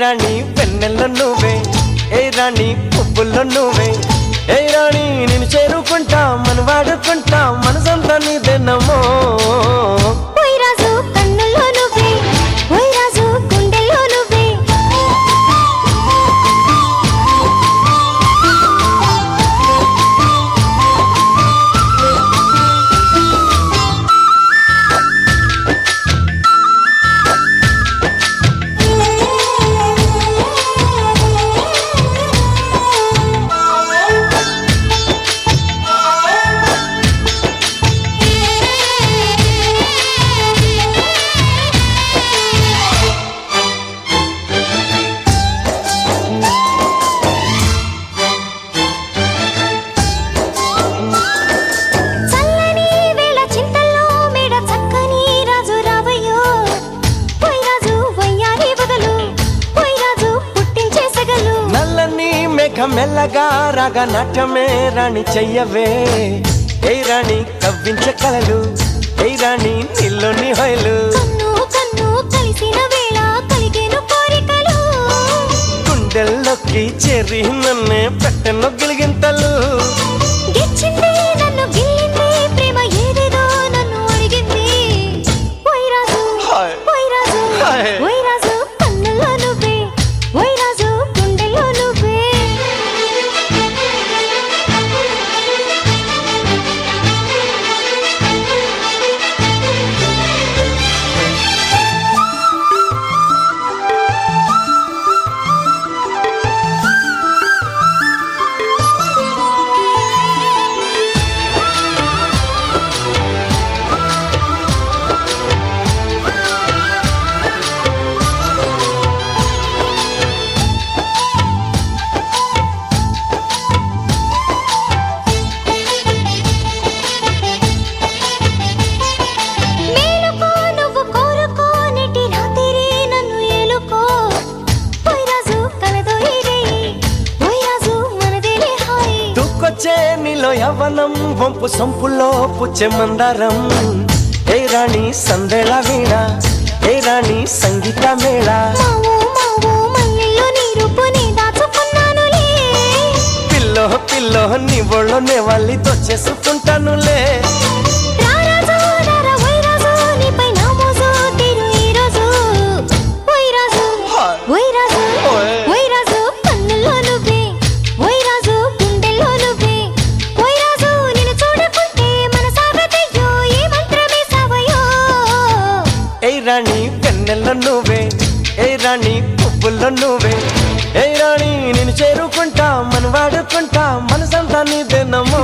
రాణి వెన్నెల్లో నువ్వే ఏ రాణి పువ్వుల్లో నువ్వే ఏ రాణి నేను చేరుకుంటా మన వాడుకుంటా మనసంతా నీదేనమ్మో ఓయ్ రాజు కన్నుల్లో నువ్వే ఓయ్ రాజు గుండెల్లో నువ్వే మెల్లగా రాగా నాట్యమే రాణి చెయ్యవే ఏ రాణి కవ్వించే కలలు ఏ రాణి నీలోని హొయలు కన్ను కన్ను కలిసిన వేళ కలిగేను కోరికలు గుండెల్లోకి చేరి నన్నే పెట్టెను గిలిగింతలు గిచ్చింది నన్ను గిల్లింది ప్రేమ ఏదేదో నన్ను అడిగింది ఓయ్ రాజు ఓయ్ రాజు ఓయ్ రాజు కన్నుల్లో నువ్వే ఓయ్ రాజు గుండెల్లో నువ్వే నీలో యవ్వనం వంపు సొంపులో పుచ్చే మందారం ఏ రాణి సందేళ వీణ ఏ రాణి సంగీత మేళ పిల్లో పిల్లో నీ ఒళ్ళోనే వాళ్ళి తొచ్చేసుకుంటానులే ఏ రాణి వెన్నెల్లో నువ్వే ఏ రాణి పువ్వుల్లో నువ్వే ఏ రాణి నేను చేరుకుంటా మన వాడుకుంటా మనసంతా నీదేనమ్మో